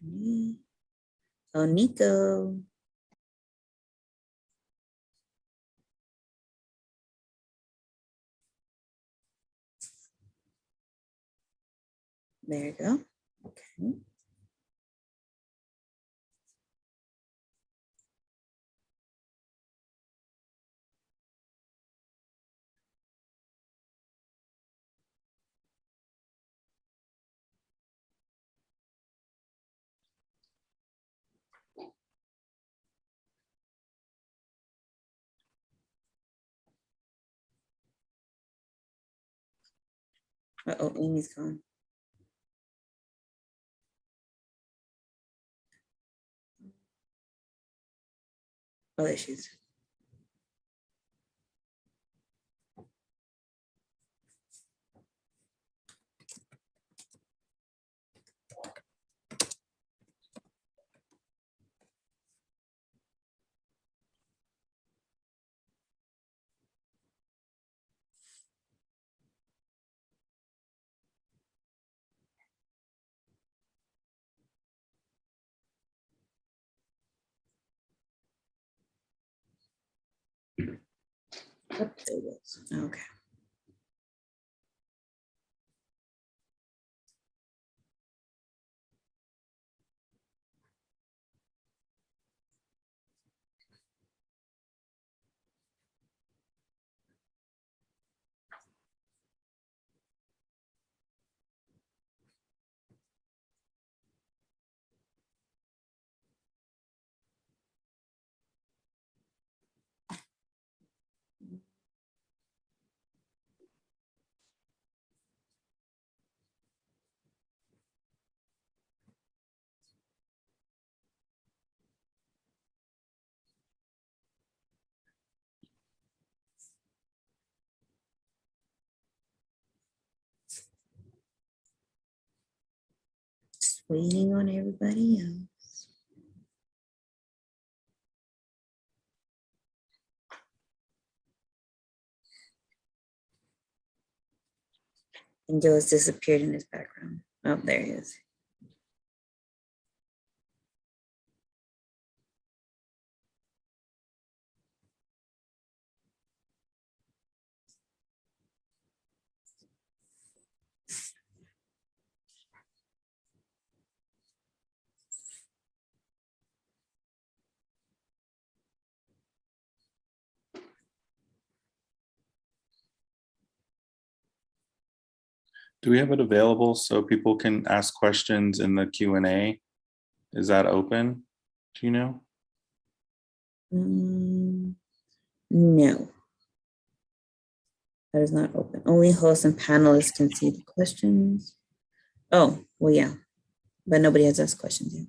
Oh, Nico. There you go. Okay. Uh-oh, Amy's gone. Oh, there she is. Oh, there it is. Okay. Just waiting on everybody else. And Joe has disappeared in his background. Oh, there he is. Do we have it available so people can ask questions in the Q&A? Is that open? Do you know? No. That is not open. Only hosts and panelists can see the questions. Oh, well, yeah. But nobody has asked questions yet.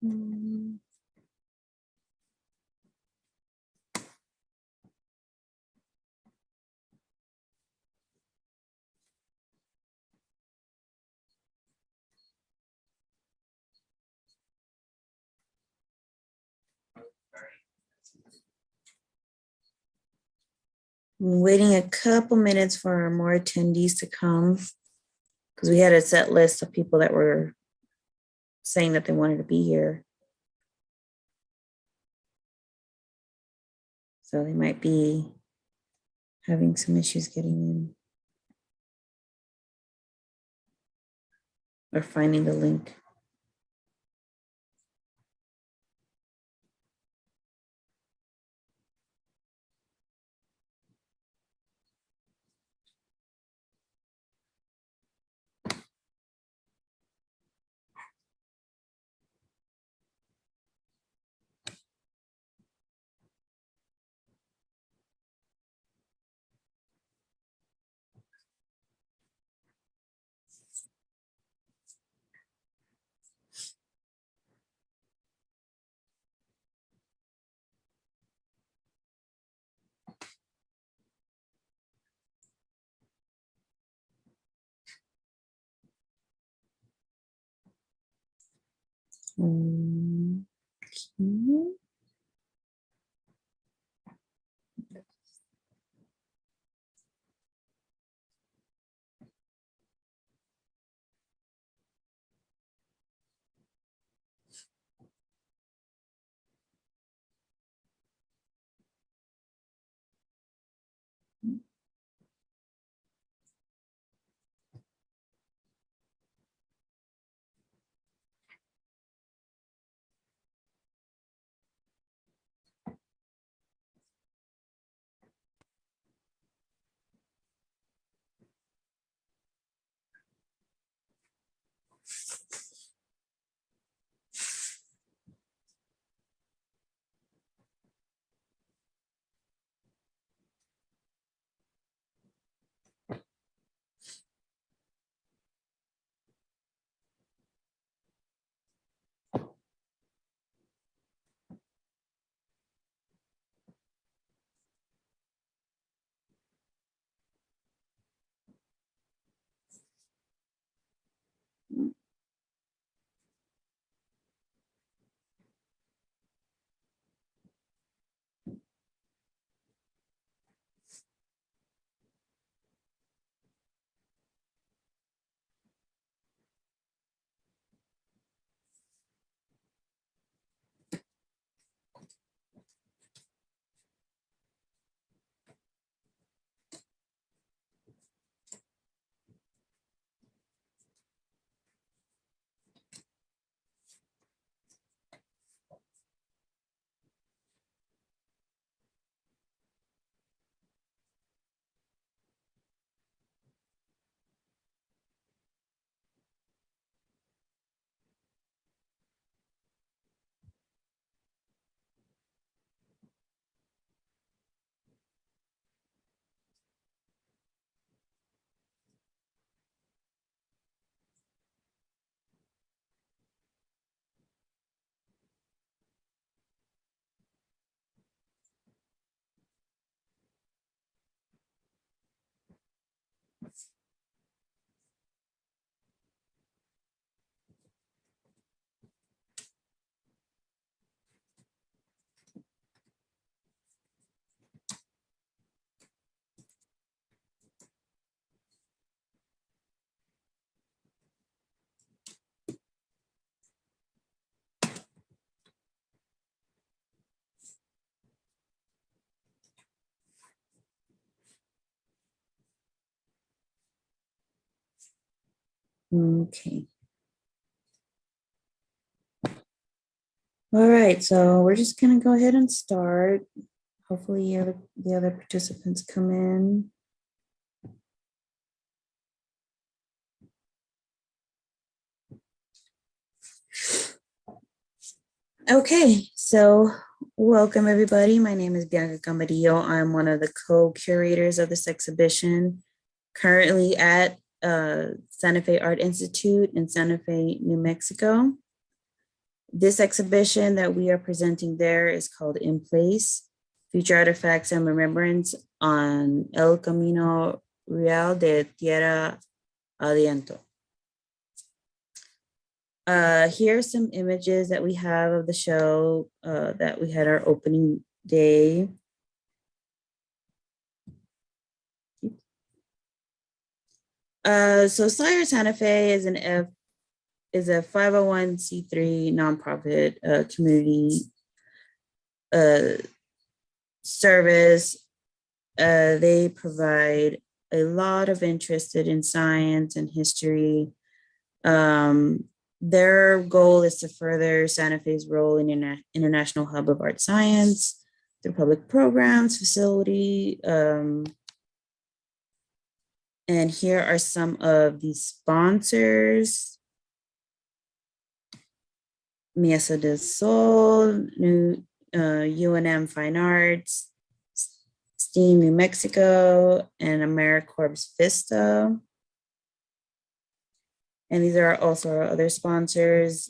Hmm. I'm waiting a couple minutes for more attendees to come because we had a set list of people that were saying that they wanted to be here. So they might be having some issues getting in. or finding the link. Okay. Okay. All right, so we're just gonna go ahead and start. Hopefully the other participants come in. Okay, so welcome everybody. My name is Bianca Camarillo. I'm one of the co-curators of this exhibition, currently at Santa Fe Art Institute in Santa Fe, New Mexico. This exhibition that we are presenting there is called In Place, Future Artifacts and Remembrance on El Camino Real de Tierra Adentro. Here are some images that we have of the show that we had our opening day. So Sire Santa Fe is a 501c3 nonprofit community service. They provide a lot of interested in science and history Their goal is to further Santa Fe's role in an international hub of art science through public programs, facility. And here are some of the sponsors. Mesa del Sol, UNM Fine Arts, STEAM New Mexico, and AmeriCorps Vista. And these are also our other sponsors,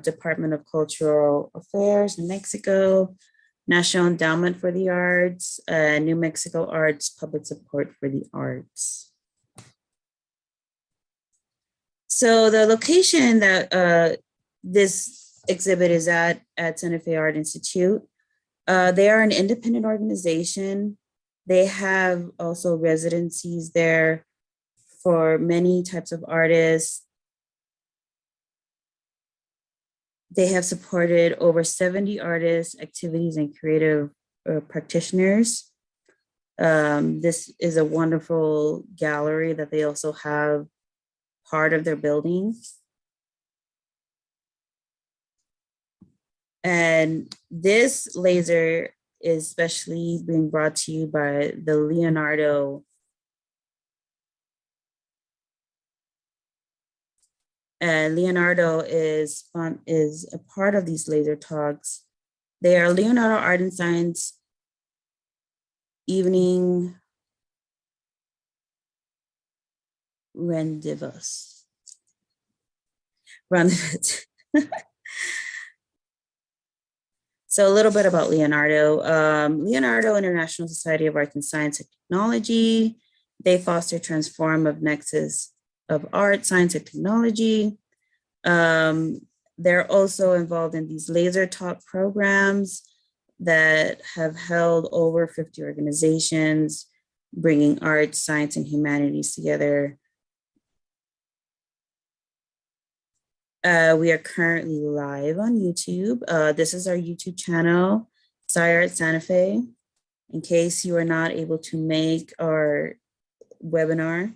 Department of Cultural Affairs in Mexico, National Endowment for the Arts, New Mexico Arts, Public Support for the Arts. So the location that this exhibit is at Santa Fe Art Institute, they are an independent organization. They have also residencies there for many types of artists. They have supported over 70 artists, activities, and creative practitioners. This is a wonderful gallery that they also have part of their building. And this laser is especially being brought to you by the Leonardo Leonardo is a part of these laser talks. They are Leonardo Art and Science Evening Rendezvous. So a little bit about Leonardo. Leonardo International Society of Arts and Science and Technology. They foster transformative nexus of art, science, and technology. They're also involved in these laser talk programs that have held over 50 organizations, bringing art, science, and humanities together. We are currently live on YouTube. This is our YouTube channel, SciArt Santa Fe, in case you are not able to make our webinar.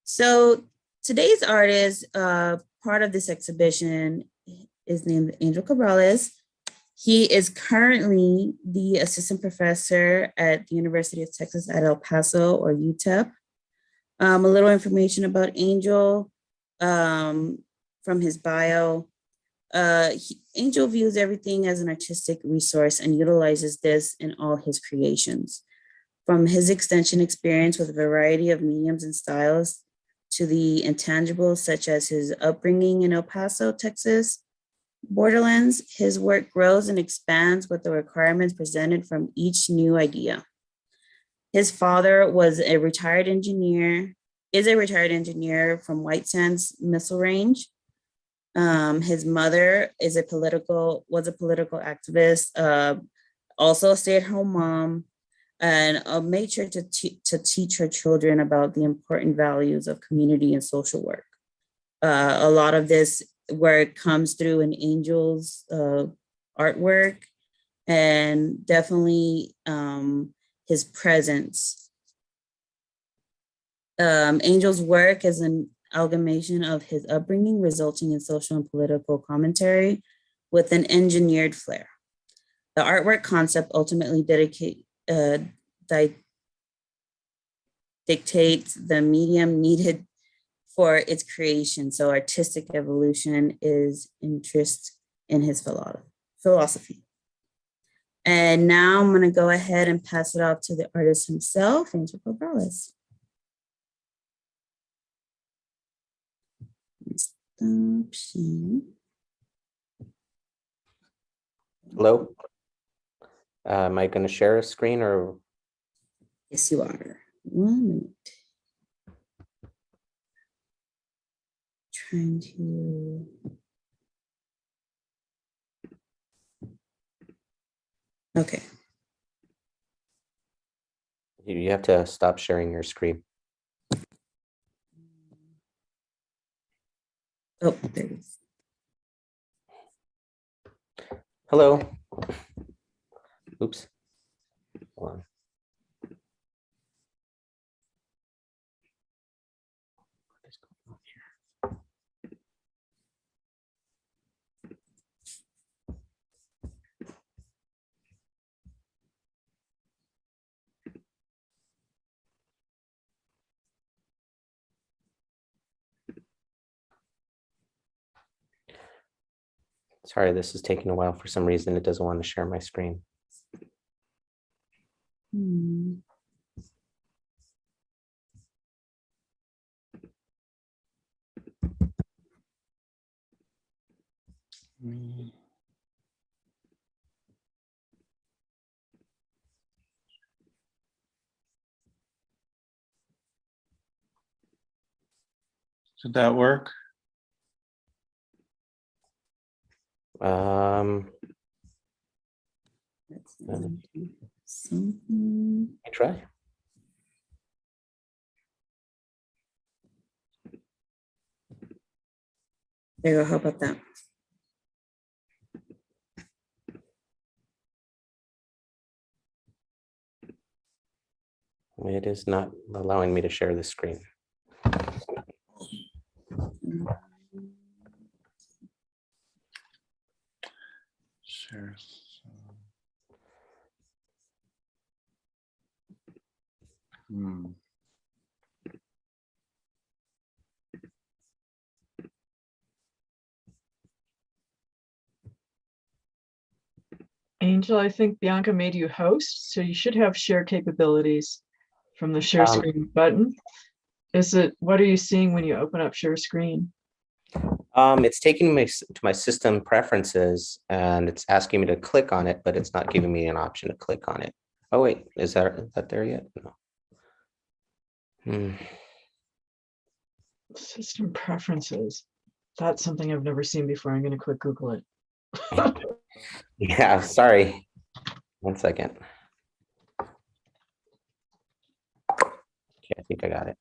So today's artist, part of this exhibition, is named Angel Cabrales. He is currently the assistant professor at the University of Texas at El Paso, or UTEP. A little information about Angel from his bio. Angel views everything as an artistic resource and utilizes this in all his creations. From his extension experience with a variety of mediums and styles to the intangibles, such as his upbringing in El Paso, Texas, borderlands, his work grows and expands with the requirements presented from each new idea. His father was a retired engineer, is a retired engineer from White Sands Missile Range. His mother was a political activist, also a stay-at-home mom, and made sure to teach her children about the important values of community and social work. A lot of this work comes through in Angel's artwork, and definitely his presence. Angel's work is an amalgamation of his upbringing, resulting in social and political commentary with an engineered flair. The artwork concept ultimately dictates the medium needed for its creation. So artistic evolution is interest in his philosophy. And now I'm going to go ahead and pass it off to the artist himself, Angel Cabrales. Hello. Am I going to share a screen or? Yes, you are. 1 minute. Trying to. Okay. You have to stop sharing your screen. Oh, there it is. Hello. Oops. Hold on. Sorry, this is taking a while. For some reason, it doesn't want to share my screen. Hmm. Did that work? Let's do something. I try. There you go. How about that? It is not allowing me to share the screen. Share. Hmm. Angel, I think Bianca made you host, so you should have share capabilities from the share screen button. What are you seeing when you open up share screen? It's taking me to my system preferences and it's asking me to click on it, but it's not giving me an option to click on it. Oh wait, is that there yet? No. System preferences. That's something I've never seen before. I'm going to quick Google it. Yeah, sorry. 1 second. Okay, I think I got it.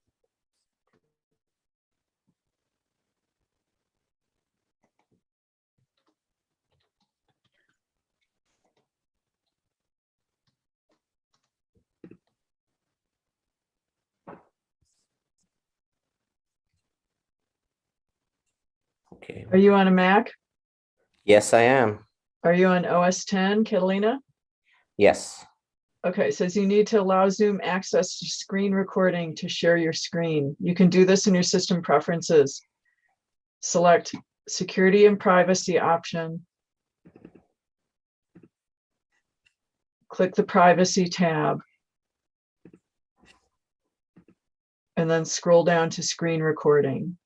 Okay. Are you on a Mac? Yes, I am. Are you on OS 10, Catalina? Yes. Okay, it says you need to allow Zoom access to screen recording to share your screen. You can do this in your system preferences. Select security and privacy option. Click the privacy tab. And then scroll down to screen recording.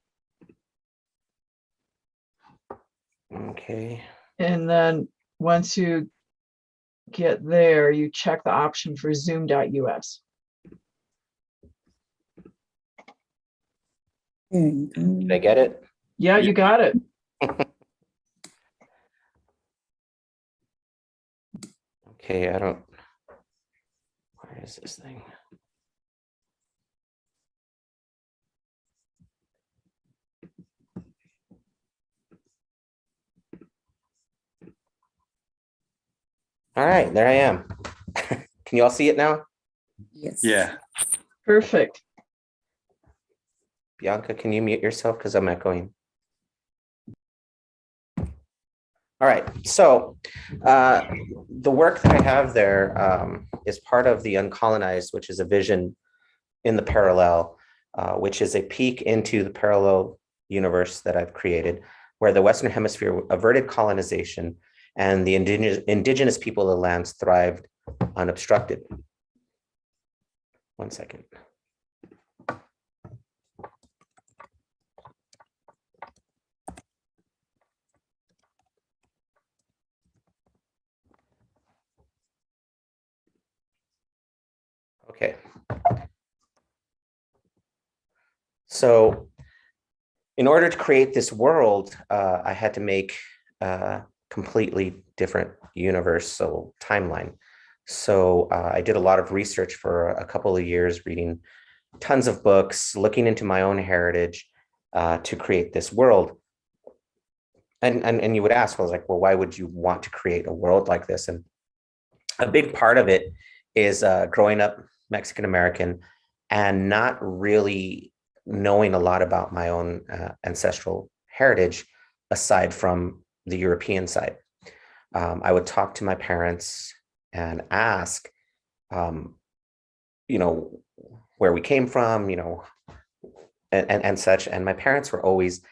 Okay. And then once you get there, you check the option for zoom.us. There you go. Did I get it? Yeah, you got it. Okay, I don't. Where is this thing? All right, there I am. Can you all see it now? Yes. Yeah. Perfect. Bianca, can you mute yourself because I'm echoing? All right, so the work that I have there is part of the Uncolonized, which is a vision in the parallel, which is a peek into the parallel universe that I've created, where the Western Hemisphere averted colonization and the indigenous people of the lands thrived unobstructed. 1 second. Okay. So in order to create this world, I had to make a completely different universal timeline. So I did a lot of research for a couple of years, reading tons of books, looking into my own heritage to create this world. And you would ask, I was like, well, why would you want to create a world like this? And a big part of it is growing up Mexican American and not really knowing a lot about my own ancestral heritage aside from the European side. I would talk to my parents and ask, where we came from, and such. And my parents were always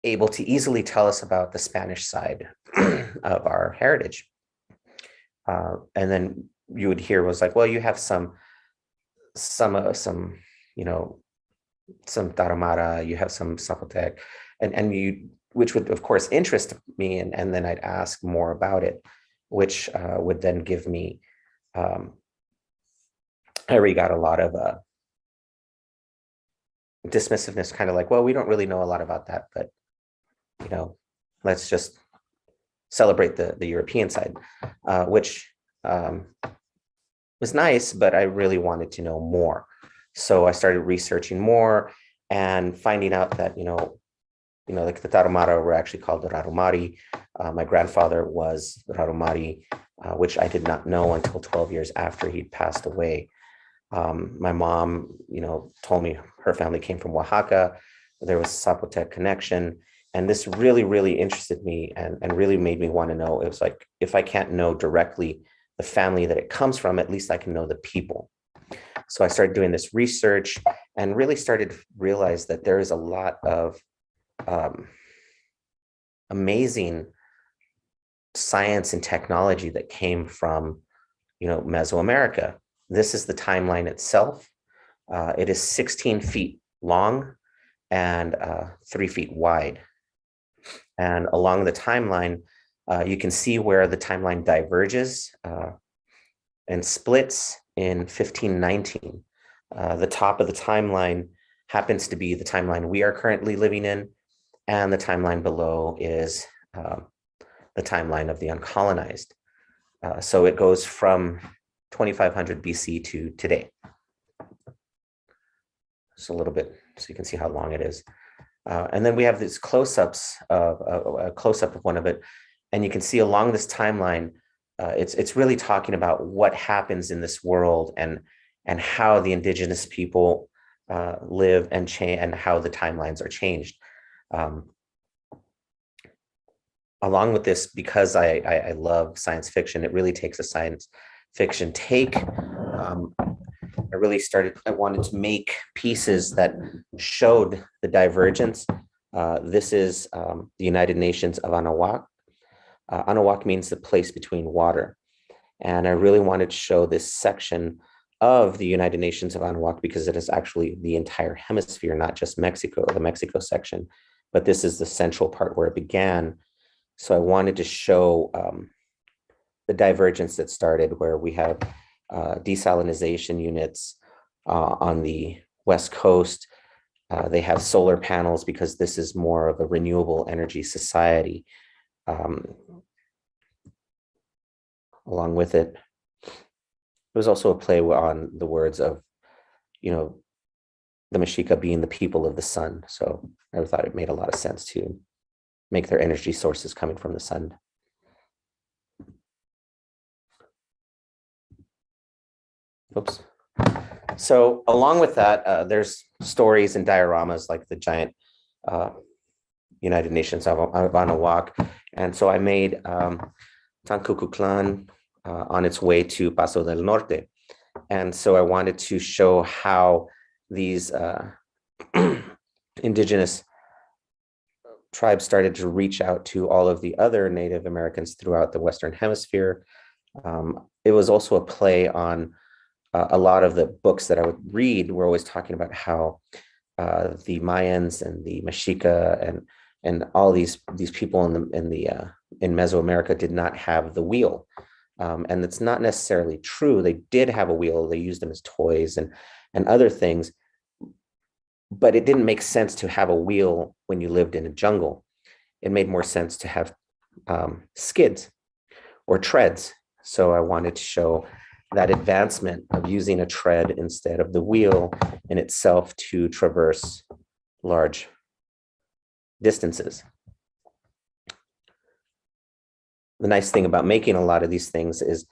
able to easily tell us about the Spanish side of our heritage. And then you would hear was like, well, you have some, you know, some Tarahumara, you have some Zapotec, and you, which would of course interest me, and then I'd ask more about it, which would then give me, I already got a lot of dismissiveness, kind of like, well, we don't really know a lot about that, but you know, let's just celebrate the European side, which was nice, but I really wanted to know more. So I started researching more and finding out that, like the Tarahumara were actually called the Rarumari. My grandfather was the Rarumari, which I did not know until 12 years after he'd passed away. My mom, told me her family came from Oaxaca. There was a Zapotec connection. And this really, really interested me and really made me want to know. It was like, if I can't know directly the family that it comes from, at least I can know the people. So I started doing this research and really started to realize that there is a lot of amazing science and technology that came from, Mesoamerica. This is the timeline itself. It is 16 feet long and 3 feet wide. And along the timeline, you can see where the timeline diverges and splits in 1519. The top of the timeline happens to be the timeline we are currently living in, and the timeline below is the timeline of the uncolonized. So it goes from 2500 BC to today. Just a little bit, so you can see how long it is. And then we have these close-ups of a close-up of one of it. And you can see along this timeline, it's really talking about what happens in this world and how the indigenous people live and change, and how the timelines are changed. Along with this, because I love science fiction, it really takes a science fiction take. I wanted to make pieces that showed the divergence. This is the United Nations of Anahuac. Anahuac means the place between water. And I really wanted to show this section of the United Nations of Anahuac because it is actually the entire hemisphere, not just Mexico, the Mexico section, but this is the central part where it began. So I wanted to show the divergence that started, where we have desalinization units on the West Coast. They have solar panels because this is more of a renewable energy society. Along with it, there was also a play on the words of, the Mexica being the people of the sun. So I thought it made a lot of sense to make their energy sources coming from the sun. Oops. So along with that, there's stories and dioramas like the giant United Nations of Anahuac. And so I made Tancucuclan on its way to Paso del Norte. And so I wanted to show how these indigenous tribes started to reach out to all of the other Native Americans throughout the Western Hemisphere. It was also a play on a lot of the books that I would read were always talking about how the Mayans and the Mexica and all these people in Mesoamerica did not have the wheel. And it's not necessarily true. They did have a wheel. They used them as toys and other things, but it didn't make sense to have a wheel when you lived in a jungle. It made more sense to have skids or treads. So I wanted to show that advancement of using a tread instead of the wheel in itself to traverse large distances. The nice thing about making a lot of these things is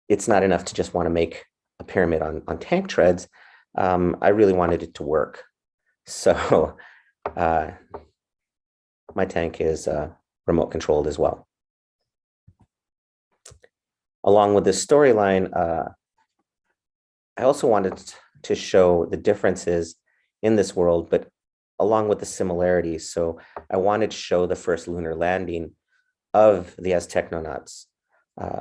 it's not enough to just want to make a pyramid on tank treads. I really wanted it to work. So my tank is remote controlled as well. Along with this storyline, I also wanted to show the differences in this world, but along with the similarities. So I wanted to show the first lunar landing of the Aztecnonauts.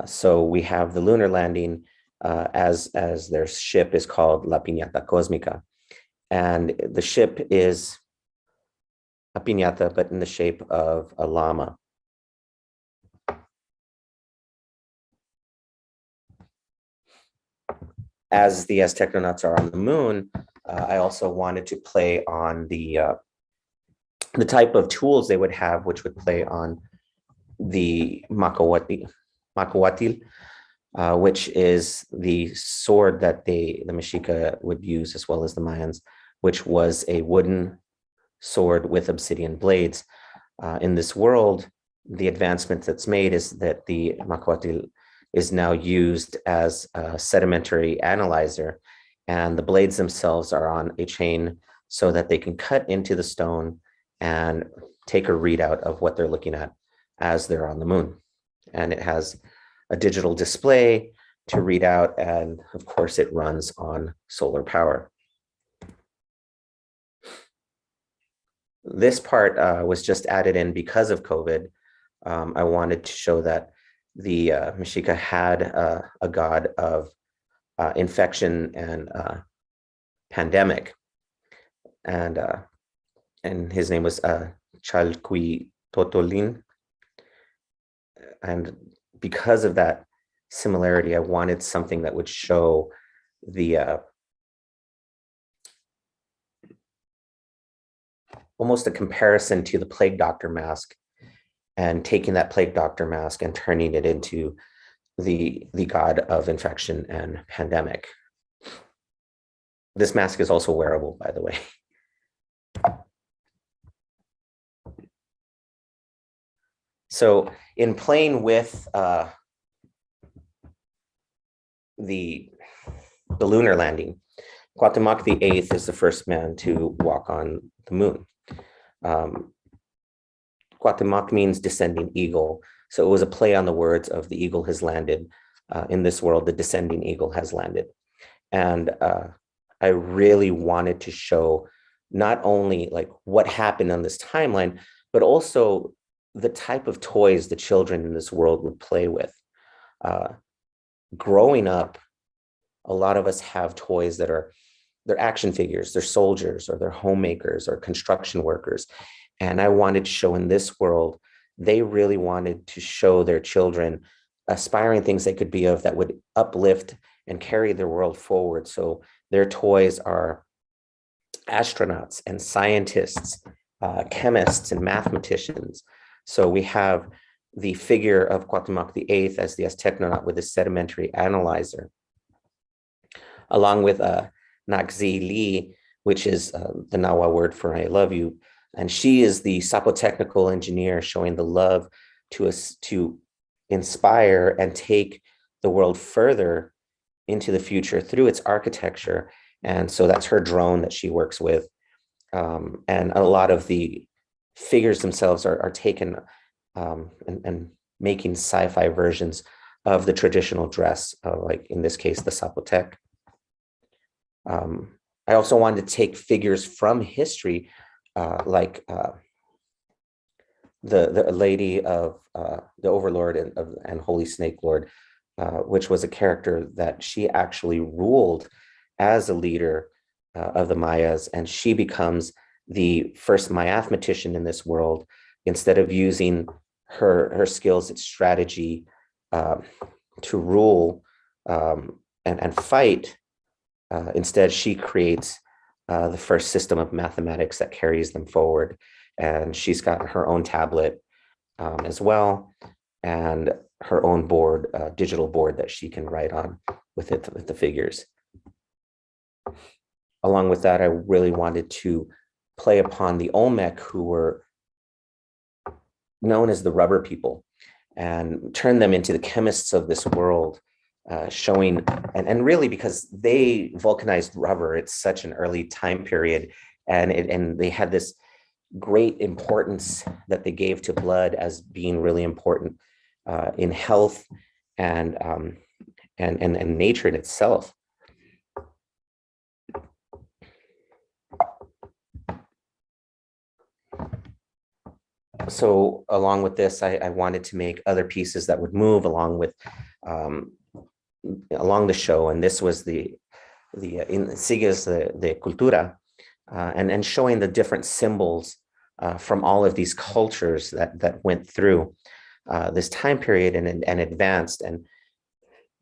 So we have the lunar landing as their ship is called La Piñata Cósmica. And the ship is a piñata, but in the shape of a llama. As the Aztecnonauts are on the moon, I also wanted to play on the type of tools they would have, which would play on the macahuatil, which is the sword that the Mexica would use, as well as the Mayans, which was a wooden sword with obsidian blades. In this world, the advancement that's made is that the macahuatil is now used as a sedimentary analyzer, and the blades themselves are on a chain so that they can cut into the stone and take a readout of what they're looking at as they're on the moon. And it has a digital display to read out, and of course it runs on solar power. This part was just added in because of COVID. I wanted to show that the Mexica had a god of infection and pandemic, and his name was Chalcuitotolin. And because of that similarity, I wanted something that would show the almost a comparison to the plague doctor mask, and taking that plague doctor mask and turning it into the god of infection and pandemic. This mask is also wearable, by the way. So in playing with the lunar landing, Cuauhtémoc VIII is the first man to walk on the moon. Cuauhtémoc means descending eagle. So it was a play on the words of the eagle has landed. In this world, the descending eagle has landed. And I really wanted to show not only like what happened on this timeline, but also the type of toys the children in this world would play with. Growing up, a lot of us have toys that are, they're action figures, they're soldiers, or they're homemakers or construction workers. And I wanted to show in this world, they really wanted to show their children aspiring things they could be of that would uplift and carry their world forward. So their toys are astronauts and scientists, chemists and mathematicians. So we have the figure of Cuauhtémoc VIII as the Aztecnonaut with a sedimentary analyzer, along with Naxi Li, which is the Nahua word for I love you. And she is the sapotechnical engineer showing the love to us to inspire and take the world further into the future through its architecture. And so that's her drone that she works with. And a lot of the figures themselves are taken and making sci-fi versions of the traditional dress, like in this case, the Zapotec. I also wanted to take figures from history, like the lady of the Overlord and Holy Snake Lord, which was a character that she actually ruled as a leader of the Mayas, and she becomes the first mathematician in this world. Instead of using her skills and strategy to rule and fight, instead she creates the first system of mathematics that carries them forward. And she's got her own tablet as well, and her own board, digital board that she can write on with the figures. Along with that, I really wanted to play upon the Olmec, who were known as the rubber people, and turn them into the chemists of this world, showing, and really because they vulcanized rubber, it's such an early time period, and they had this great importance that they gave to blood as being really important in health and nature in itself. So along with this, I wanted to make other pieces that would move along with along the show, and this was the sigues de cultura, and showing the different symbols from all of these cultures that went through this time period and advanced. And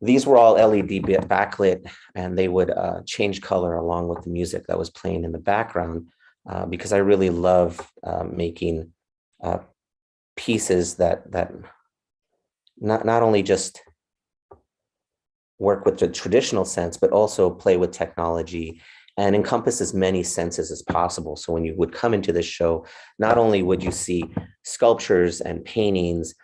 these were all LED backlit, and they would change color along with the music that was playing in the background, because I really love making pieces that not only just work with the traditional sense, but also play with technology and encompass as many senses as possible. So when you would come into this show, not only would you see sculptures and paintings,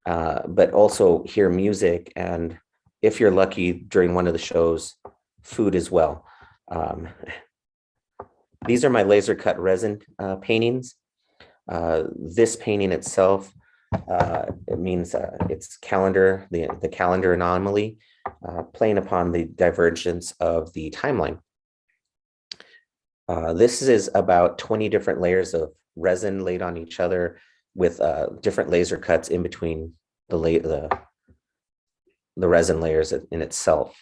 but also hear music, and if you're lucky during one of the shows, food as well. These are my laser cut resin paintings. This painting itself, it means it's calendar, the calendar anomaly, playing upon the divergence of the timeline. This is about 20 different layers of resin laid on each other with different laser cuts in between the resin layers in itself.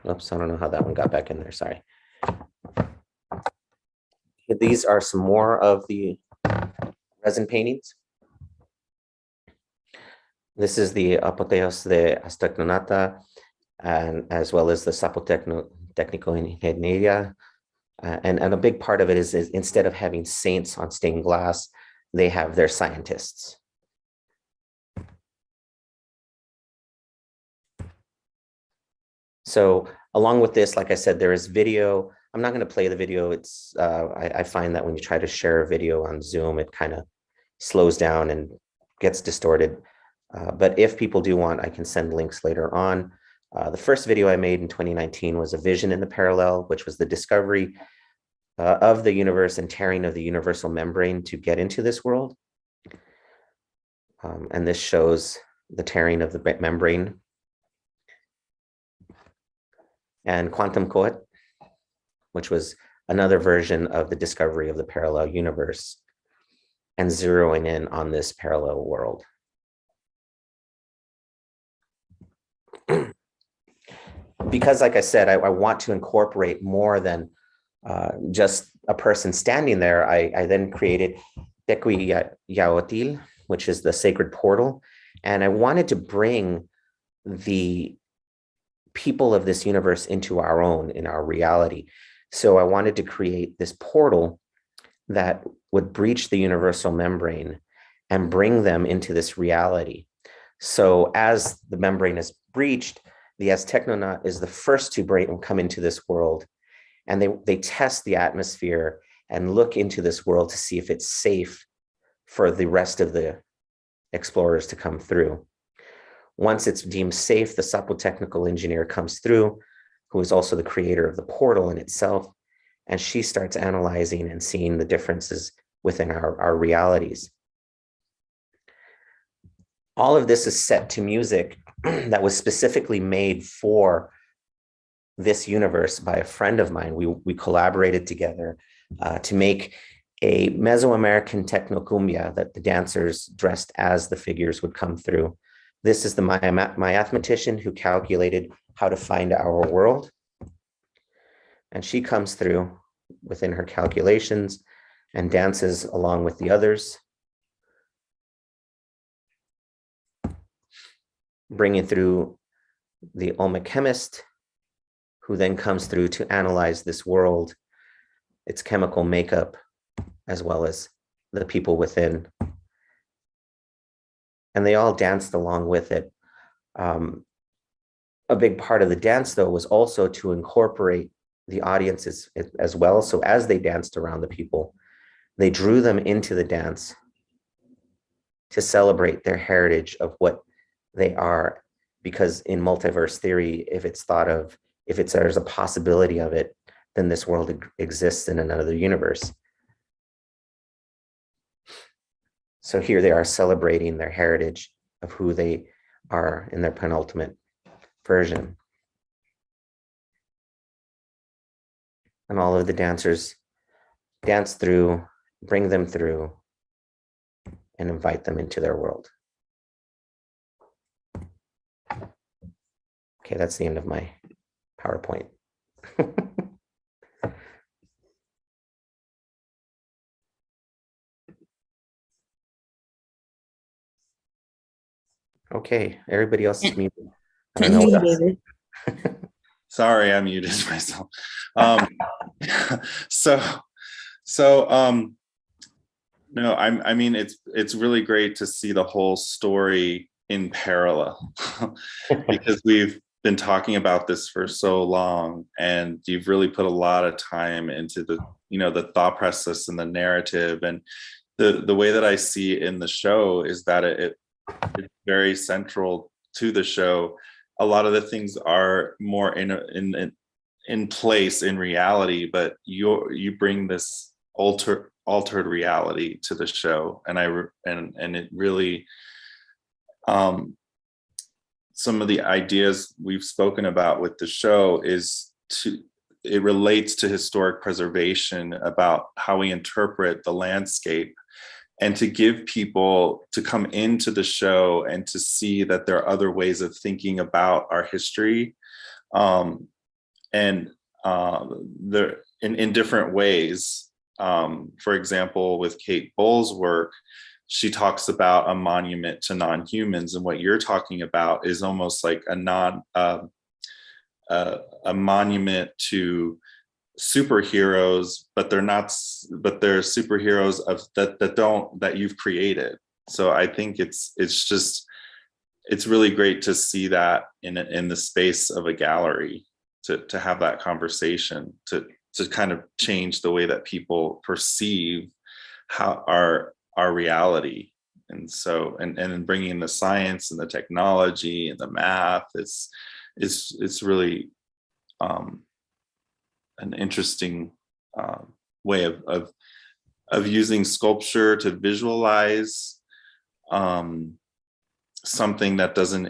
Oops, I don't know how that one got back in there, sorry. These are some more of the resin paintings. This is the Apoteos de Astecnonata, and as well as the Técnico Ingeniería. And a big part of it is instead of having saints on stained glass, they have their scientists. So along with this, like I said, there is video. I'm not going to play the video. It's I find that when you try to share a video on Zoom, it kind of slows down and gets distorted. But if people do want, I can send links later on. The first video I made in 2019 was a vision in the parallel, which was the discovery of the universe and tearing of the universal membrane to get into this world. And this shows the tearing of the membrane. And quantum coet, which was another version of the discovery of the parallel universe and zeroing in on this parallel world. Because, like I said, I want to incorporate more than just a person standing there. I then created Tequi Yaotil, which is the sacred portal. And I wanted to bring the people of this universe into our own, in our reality. So I wanted to create this portal that would breach the universal membrane and bring them into this reality. So as the membrane is breached, the Aztecnonaut is the first to break and come into this world. And they test the atmosphere and look into this world to see if it's safe for the rest of the explorers to come through. Once it's deemed safe, the technical engineer comes through, who is also the creator of the portal in itself, and she starts analyzing and seeing the differences within our realities. All of this is set to music that was specifically made for this universe by a friend of mine. We collaborated together to make a Mesoamerican technocumbia that the dancers dressed as the figures would come through. This is the mathematician who calculated how to find our world. And she comes through within her calculations and dances along with the others, bringing through the Olmec chemist, who then comes through to analyze this world, its chemical makeup, as well as the people within. And they all danced along with it. A big part of the dance, though, was also to incorporate the audiences as well. So as they danced around the people, they drew them into the dance to celebrate their heritage of what they are. Because in multiverse theory, if there's a possibility of it, then this world exists in another universe. So here they are celebrating their heritage of who they are in their penultimate version. And all of the dancers dance through bring them through, and invite them into their world. Okay, that's the end of my PowerPoint. Okay, everybody else is muted. I don't Can know hear you, what else. David. Sorry, I muted myself. Um, so, so no, I mean, it's really great to see the whole story in parallel because we've been talking about this for so long, and you've really put a lot of time into the, the thought process and the narrative, and the way that I see it in the show is that it's very central to the show. A lot of the things are more in place in reality, but you bring this altered reality to the show, and and it really, some of the ideas we've spoken about with the show it relates to historic preservation, about how we interpret the landscape, and to give people to come into the show and to see that there are other ways of thinking about our history, and there in different ways. For example, with Kate Bowles' work, she talks about a monument to non-humans, and what you're talking about is almost like a monument to superheroes, but they're not, but they're superheroes that you've created. So I think it's really great to see that in the space of a gallery, to have that conversation, to kind of change the way that people perceive how our reality. And so, and bringing the science and the technology and the math, it's really an interesting way of using sculpture to visualize something that doesn't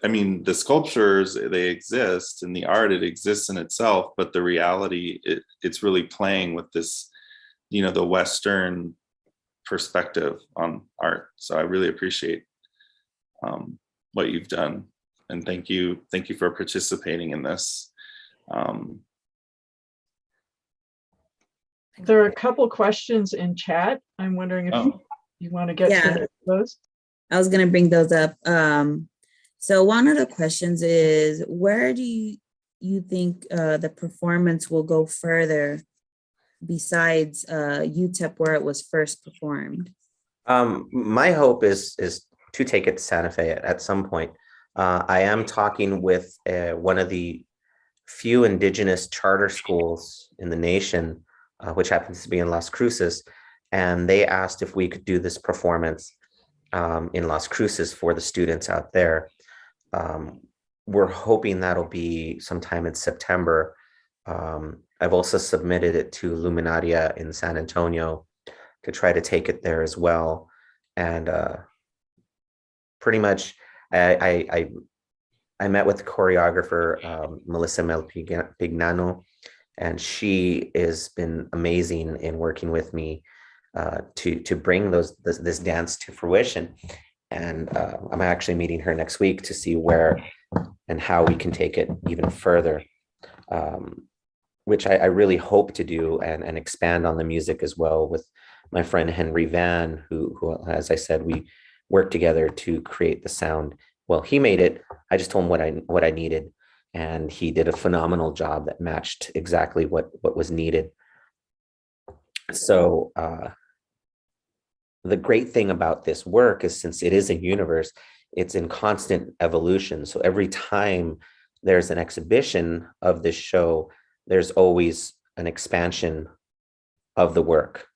I mean, the sculptures, they exist, and the art, it exists in itself, but the reality, it's really playing with this, the Western perspective on art. So I really appreciate what you've done, and thank you for participating in this. There are a couple questions in chat. I'm wondering if you want to get to those. I was going to bring those up. So one of the questions is, where do you think the performance will go further besides UTEP, where it was first performed? My hope is to take it to Santa Fe at some point. I am talking with one of the few indigenous charter schools in the nation, which happens to be in Las Cruces, and they asked if we could do this performance in Las Cruces for the students out there. We're hoping that'll be sometime in September. I've also submitted it to Luminaria in San Antonio to try to take it there as well. And pretty much, I met with the choreographer, Melissa Melpignano, and she has been amazing in working with me to bring this dance to fruition. And I'm actually meeting her next week to see where and how we can take it even further, which I really hope to do, and expand on the music as well with my friend Henry Van, who, as I said, we worked together to create the sound. Well, he made it. I just told him what I needed, and he did a phenomenal job that matched exactly what was needed. So the great thing about this work is, since it is a universe, it's in constant evolution. So every time there's an exhibition of this show, there's always an expansion of the work.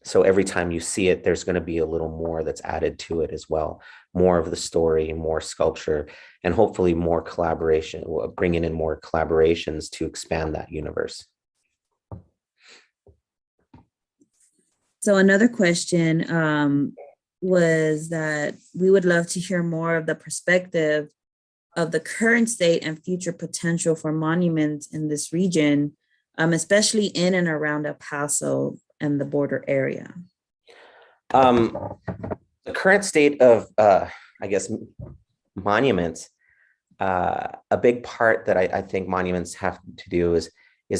So every time you see it, there's going to be a little more that's added to it as well. More of the story, more sculpture, and hopefully more collaboration, bringing in more collaborations to expand that universe. So another question was that we would love to hear more of the perspective of the current state and future potential for monuments in this region, especially in and around El Paso and the border area? The current state of, I guess, monuments, a big part that I think monuments have to do is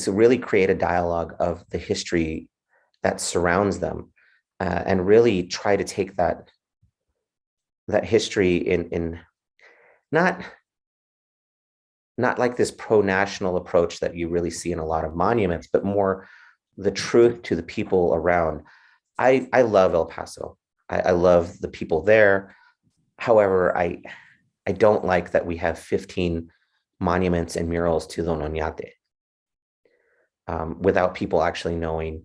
to really create a dialogue of the history that surrounds them, and really try to take that history in not like this pro-national approach that you really see in a lot of monuments, but more the truth to the people around. I love El Paso. I love the people there. However, I don't like that we have 15 monuments and murals to Don Oñate, without people actually knowing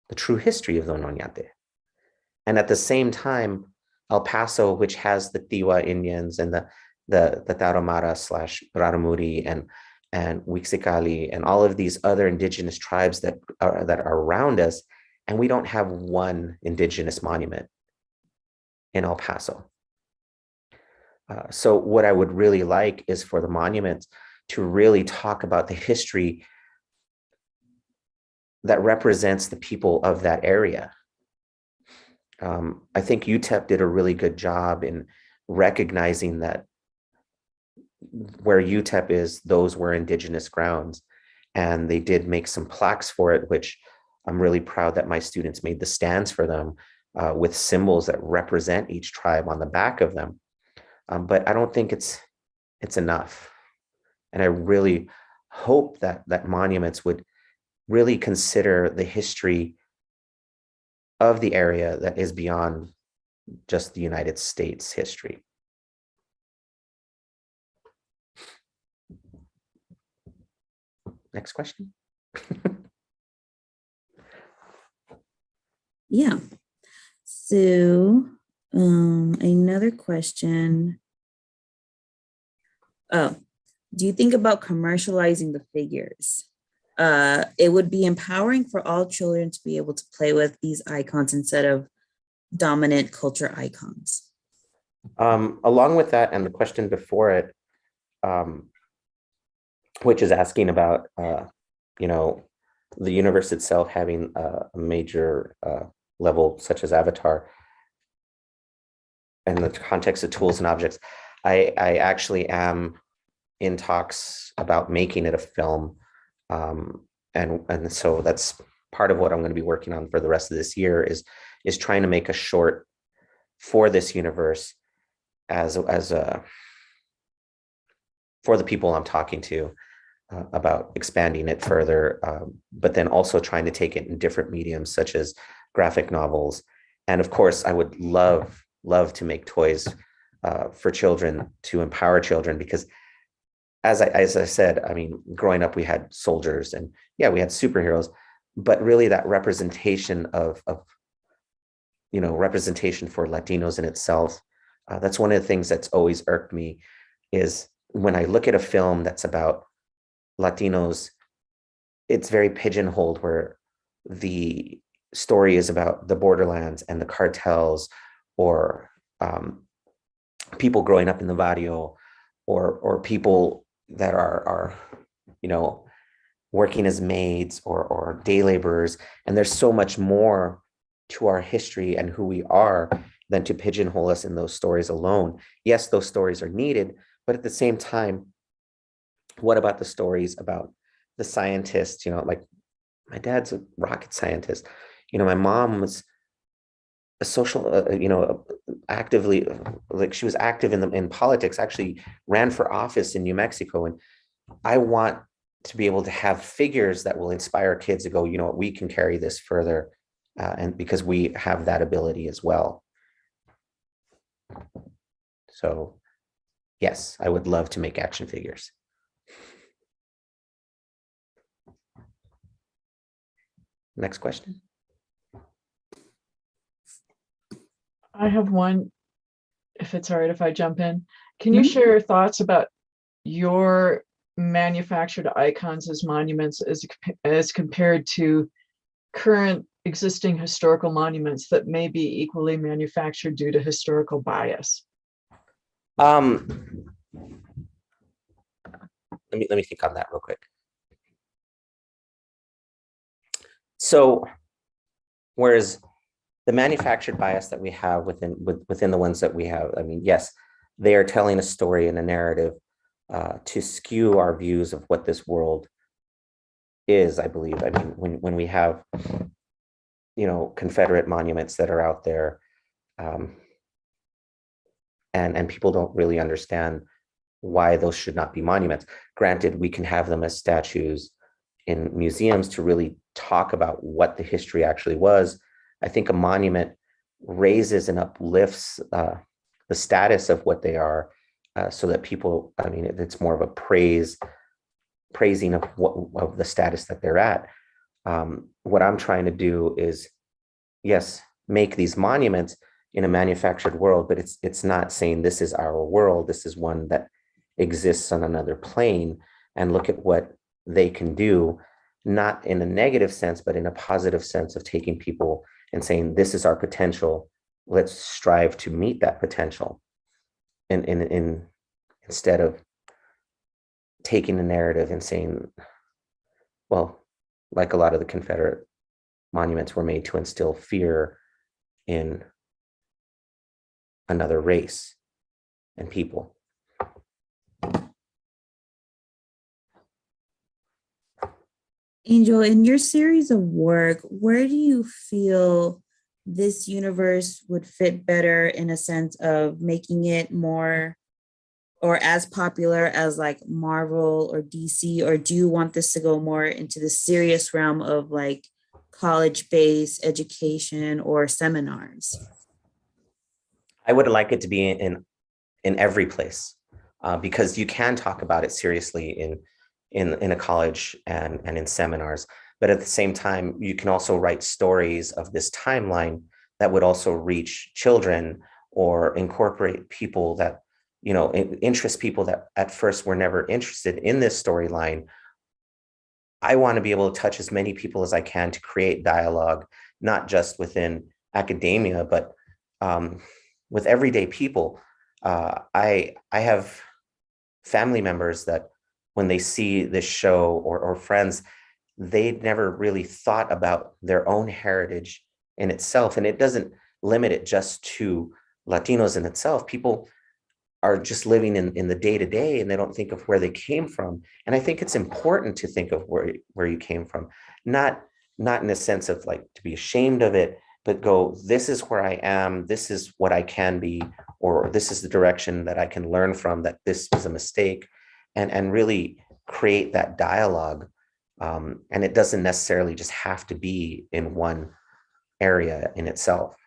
the true history of Don Oñate. And at the same time, El Paso, which has the Tiwa Indians and the Tarahumara / Raramuri and Wixicali and all of these other indigenous tribes that are around us, and we don't have one indigenous monument in El Paso. So what I would really like is for the monuments to really talk about the history that represents the people of that area. I think UTEP did a really good job in recognizing that where UTEP is, those were indigenous grounds. And they did make some plaques for it, which I'm really proud that my students made the stands for them, with symbols that represent each tribe on the back of them. But I don't think it's enough. And I really hope that monuments would really consider the history of the area that is beyond just the United States history. Next question. Yeah. So another question. Oh, do you think about commercializing the figures? It would be empowering for all children to be able to play with these icons instead of dominant culture icons. Along with that, and the question before it, which is asking about, the universe itself having a major level such as Avatar, and the context of tools and objects. I actually am in talks about making it a film. And so that's part of what I'm going to be working on for the rest of this year is trying to make a short for this universe as for the people I'm talking to, about expanding it further, but then also trying to take it in different mediums such as graphic novels. And of course, I would love to make toys for children, to empower children, because as I said, I mean, growing up, we had soldiers and yeah, we had superheroes, but really that representation of representation for Latinos in itself. That's one of the things that's always irked me, is when I look at a film that's about Latinos, it's very pigeonholed, where the story is about the borderlands and the cartels, or people growing up in the barrio, or people that are working as maids or day laborers. And there's so much more to our history and who we are than to pigeonhole us in those stories alone. Yes, those stories are needed, but at the same time, what about the stories about the scientists? Like my dad's a rocket scientist. My mom was a social, actively, like she was active in politics, actually ran for office in New Mexico. And I want to be able to have figures that will inspire kids to go, what, we can carry this further. And because we have that ability as well. So yes, I would love to make action figures. Next question. I have one, if it's all right if I jump in. Can you share your thoughts about your manufactured icons as monuments as compared to current existing historical monuments that may be equally manufactured due to historical bias? Let me think on that real quick. So whereas the manufactured bias that we have within the ones that we have, I mean, yes, they are telling a story and a narrative to skew our views of what this world is, I believe. I mean, when we have, Confederate monuments that are out there, and people don't really understand why those should not be monuments. Granted, we can have them as statues in museums to really talk about what the history actually was. I think a monument raises and uplifts the status of what they are, so that people, I mean, it's more of a praising of the status that they're at. What I'm trying to do is, yes, make these monuments in a manufactured world, but it's not saying this is our world. This is one that exists on another plane, and look at what they can do, not in a negative sense, but in a positive sense of taking people and saying, this is our potential. Let's strive to meet that potential. And instead of taking the narrative and saying, well, like a lot of the Confederate monuments were made to instill fear in another race and people. Angel, in your series of work, where do you feel this universe would fit better in a sense of making it more or as popular as like Marvel or DC? Or do you want this to go more into the serious realm of like college-based education or seminars? I would like it to be in every place, because you can talk about it seriously in a college and in seminars, but at the same time, you can also write stories of this timeline that would also reach children or incorporate people that, interest people that at first were never interested in this storyline. I want to be able to touch as many people as I can to create dialogue, not just within academia, but with everyday people. I have family members that when they see this show, or friends, they never really thought about their own heritage in itself. And it doesn't limit it just to Latinos in itself. People are just living in the day to day, and they don't think of where they came from. And I think it's important to think of where you came from, not in a sense of like to be ashamed of it, but go, this is where I am, this is what I can be, or this is the direction that I can learn from, that this was a mistake, and really create that dialogue. And it doesn't necessarily just have to be in one area in itself.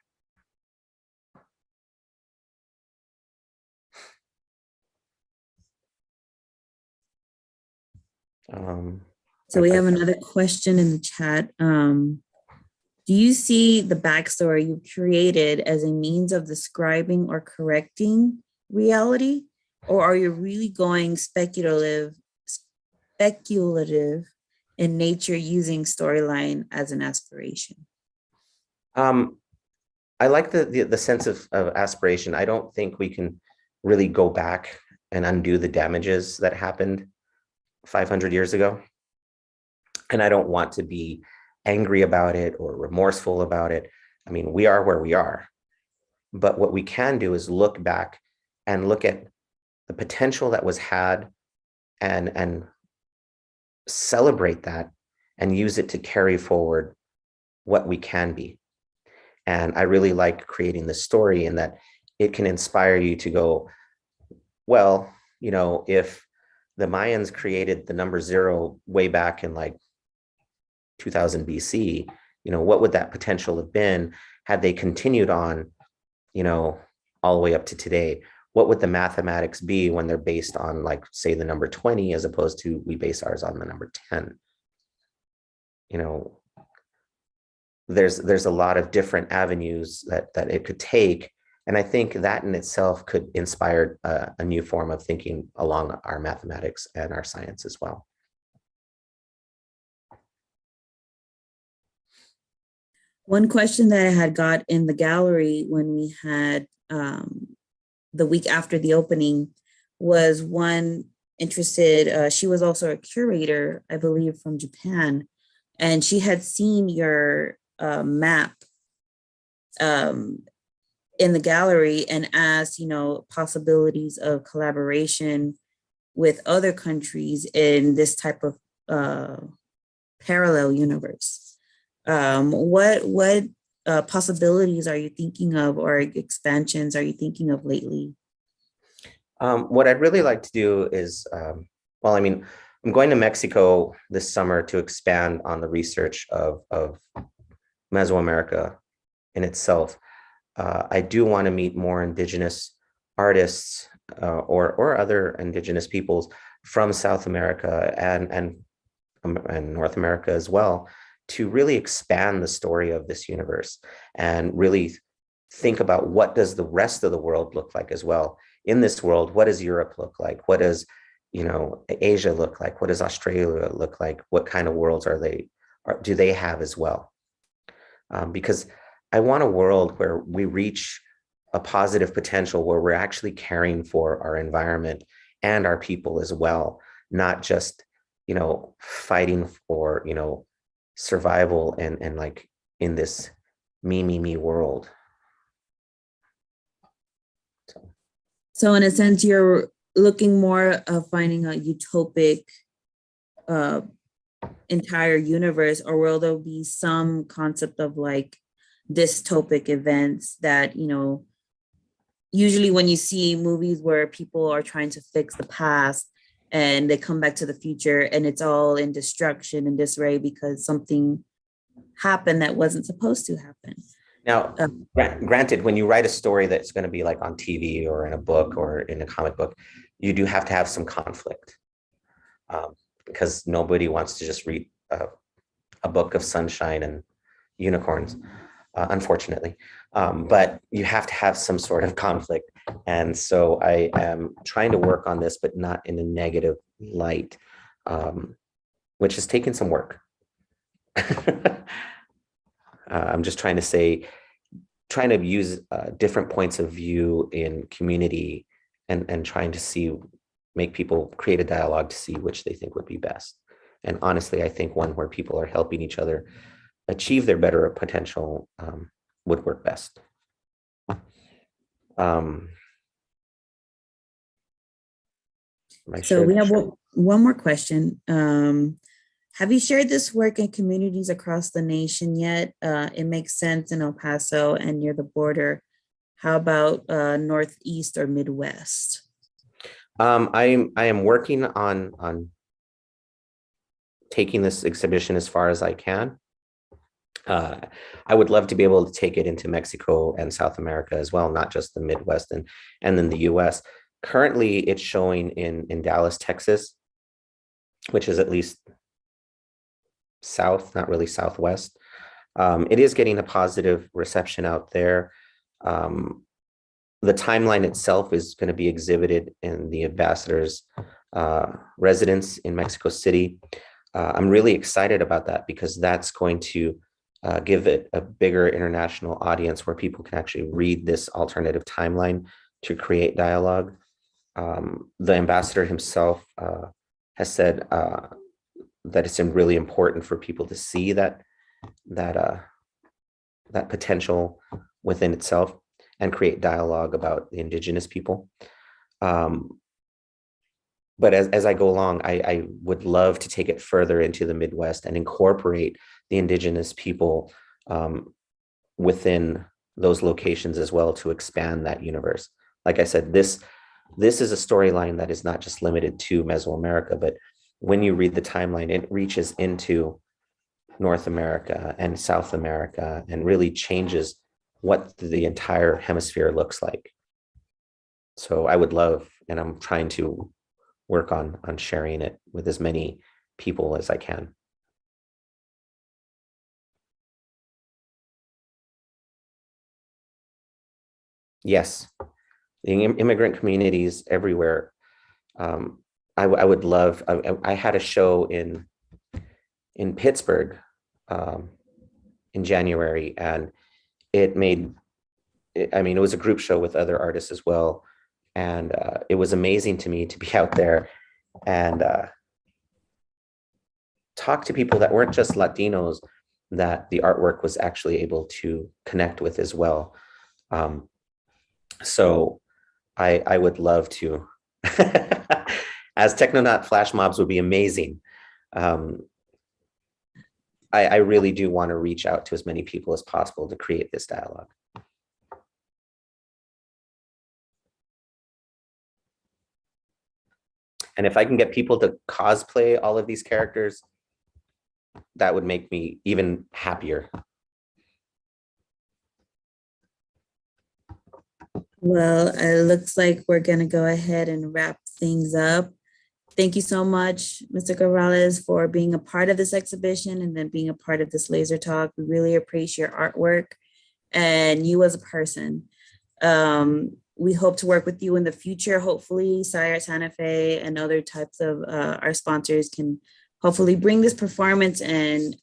So we have another question in the chat. Do you see the backstory you created as a means of describing or correcting reality? Or are you really going speculative in nature, using storyline as an aspiration? I like the sense of aspiration. I don't think we can really go back and undo the damages that happened 500 years ago. And I don't want to be angry about it or remorseful about it. I mean, we are where we are. But what we can do is look back and look at the potential that was had, and celebrate that and use it to carry forward what we can be. And I really like creating the story in that it can inspire you to go, well, if the Mayans created the number 0 way back in like 2000 BC, what would that potential have been had they continued on, all the way up to today? What would the mathematics be when they're based on, like, say, the number 20, as opposed to we base ours on the number 10? There's a lot of different avenues that it could take. And I think that in itself could inspire a new form of thinking along our mathematics and our science as well. One question that I had got in the gallery when we had the week after the opening was one interested, she was also a curator, I believe, from Japan. and she had seen your map um, in the gallery and asked, possibilities of collaboration with other countries in this type of parallel universe. What possibilities are you thinking of, or expansions are you thinking of lately? What I'd really like to do is, well, I mean, I'm going to Mexico this summer to expand on the research of Mesoamerica in itself. I do want to meet more indigenous artists or other indigenous peoples from South America and North America as well, to really expand the story of this universe and really think about what does the rest of the world look like as well. In this world, what does Europe look like? What does, Asia look like? What does Australia look like? What kind of worlds do they have as well? Because I want a world where we reach a positive potential, where we're actually caring for our environment and our people as well, not just, fighting for, survival and like in this me world. So in a sense, you're looking more of finding a utopic entire universe, or will there be some concept of like dystopic events that, usually when you see movies where people are trying to fix the past and they come back to the future and it's all in destruction and disarray because something happened that wasn't supposed to happen. Now, granted, when you write a story that's going to be like on TV or in a book or in a comic book, you do have to have some conflict, because nobody wants to just read a book of sunshine and unicorns, unfortunately. But you have to have some sort of conflict. And so I am trying to work on this, but not in a negative light, which has taken some work. I'm just trying to use different points of view in community and trying to make people create a dialogue to see which they think would be best. And honestly, I think one where people are helping each other achieve their better potential would work best. So we have one more question. Have you shared this work in communities across the nation yet? It makes sense in El Paso and near the border. How about Northeast or Midwest? I am working on taking this exhibition as far as I can. I would love to be able to take it into Mexico and South America as well, not just the Midwest and then the US. Currently, it's showing in Dallas, Texas, which is at least south, not really southwest. It is getting a positive reception out there. The timeline itself is going to be exhibited in the ambassador's residence in Mexico City. I'm really excited about that because that's going to give it a bigger international audience where people can actually read this alternative timeline to create dialogue. The ambassador himself has said that it's really important for people to see that potential within itself and create dialogue about the indigenous people. But as I go along, I would love to take it further into the Midwest and incorporate the indigenous people within those locations as well to expand that universe. Like I said, this is a storyline that is not just limited to Mesoamerica, but when you read the timeline, it reaches into North America and South America and really changes what the entire hemisphere looks like. So I would love, and I'm trying to work on sharing it with as many people as I can. Yes, the immigrant communities everywhere. I would love. I had a show in Pittsburgh in January, and it was a group show with other artists as well, and it was amazing to me to be out there and talk to people that weren't just Latinos that the artwork was actually able to connect with as well. So I would love to, as Technonaut flash mobs would be amazing. I really do want to reach out to as many people as possible to create this dialogue. And if I can get people to cosplay all of these characters, that would make me even happier. Well, it looks like we're going to go ahead and wrap things up. Thank you so much, Mr. Cabrales, for being a part of this exhibition and then being a part of this laser talk. We really appreciate your artwork and you as a person. We hope to work with you in the future. Hopefully, Sire Santa Fe and other types of our sponsors can hopefully bring this performance and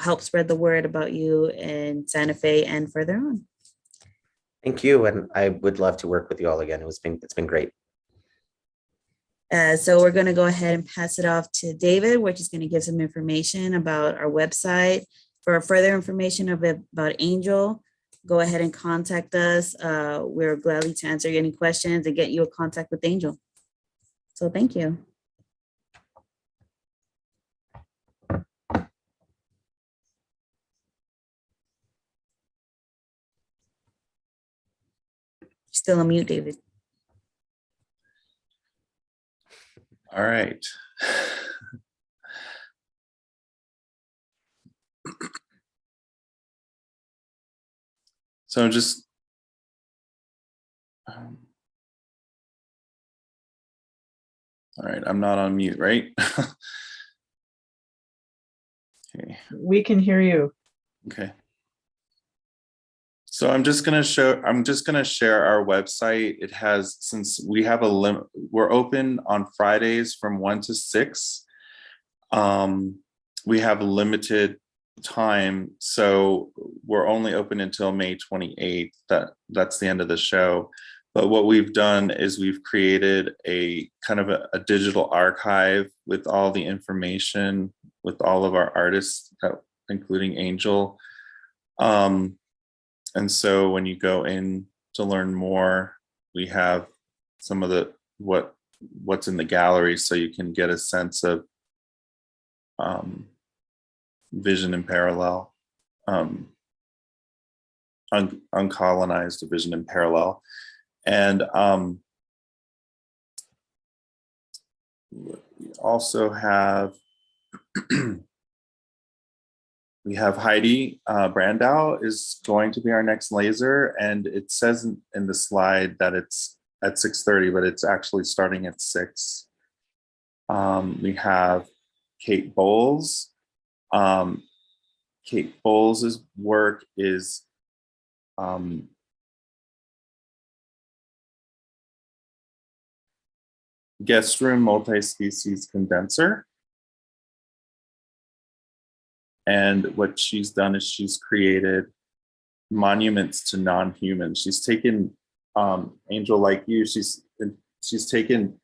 help spread the word about you in Santa Fe and further on. Thank you, and I would love to work with you all again. It's been great. So we're going to go ahead and pass it off to David, which is going to give some information about our website. For further information about Angel, go ahead and contact us. We're gladly to answer any questions and get you in contact with Angel. So thank you. Still on mute, David. All right. So just all right, I'm not on mute, right? Okay. We can hear you. Okay. So I'm just gonna share our website. It has, since we have we're open on Fridays from 1 to 6. We have a limited time, so we're only open until May 28th. That's the end of the show. But what we've done is we've created a kind of a digital archive with all the information, with all of our artists, including Angel. And so when you go in to learn more, we have some of what's in the gallery, so you can get a sense of vision in parallel, uncolonized vision in parallel. And we also have we have Heidi Brandau is going to be our next laser, and it says in the slide that it's at 6:30, but it's actually starting at 6. We have Kate Bowles. Kate Bowles' work is guest room multi-species condenser. And what she's done is she's created monuments to non-humans. She's taken, Angel, like you, she's taken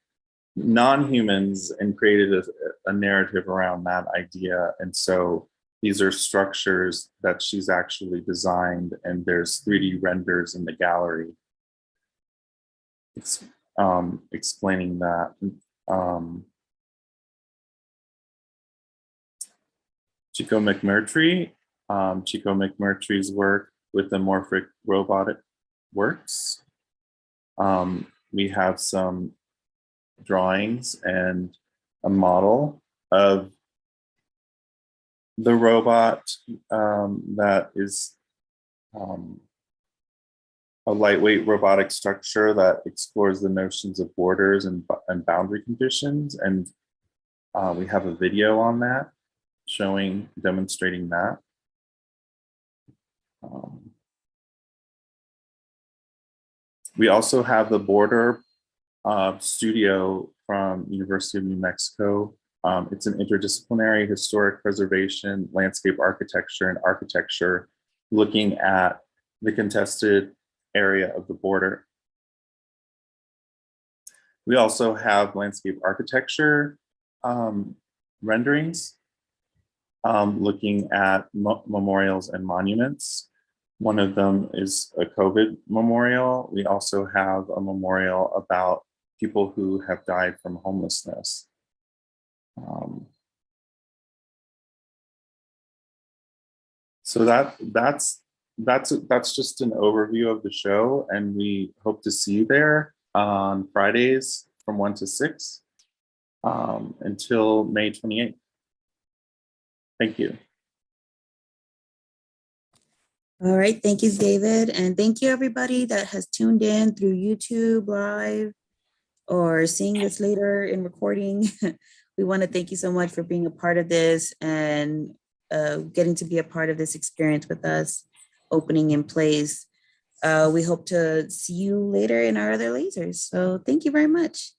non-humans and created a narrative around that idea. And so these are structures that she's actually designed, and there's 3D renders in the gallery. It's explaining that. Chico McMurtry. Chico McMurtry's work with the morphic robotic works. We have some drawings and a model of the robot that is a lightweight robotic structure that explores the notions of borders and boundary conditions. And we have a video on that, demonstrating that. We also have the Border studio from University of New Mexico. It's an interdisciplinary historic preservation, landscape architecture, and architecture, looking at the contested area of the border. We also have landscape architecture renderings. looking at memorials and monuments. One of them is a COVID memorial. We also have a memorial about people who have died from homelessness. So that's just an overview of the show, and we hope to see you there on Fridays from 1 to 6 until May 28th. Thank you. All right, thank you, David. And thank you, everybody that has tuned in through YouTube Live or seeing this later in recording. We want to thank you so much for being a part of this and getting to be a part of this experience with us, opening in place. We hope to see you later in our other lasers. So thank you very much.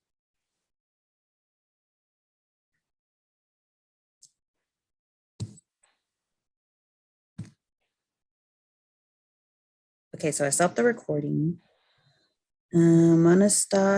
Okay, so I stopped the recording. I'm gonna stop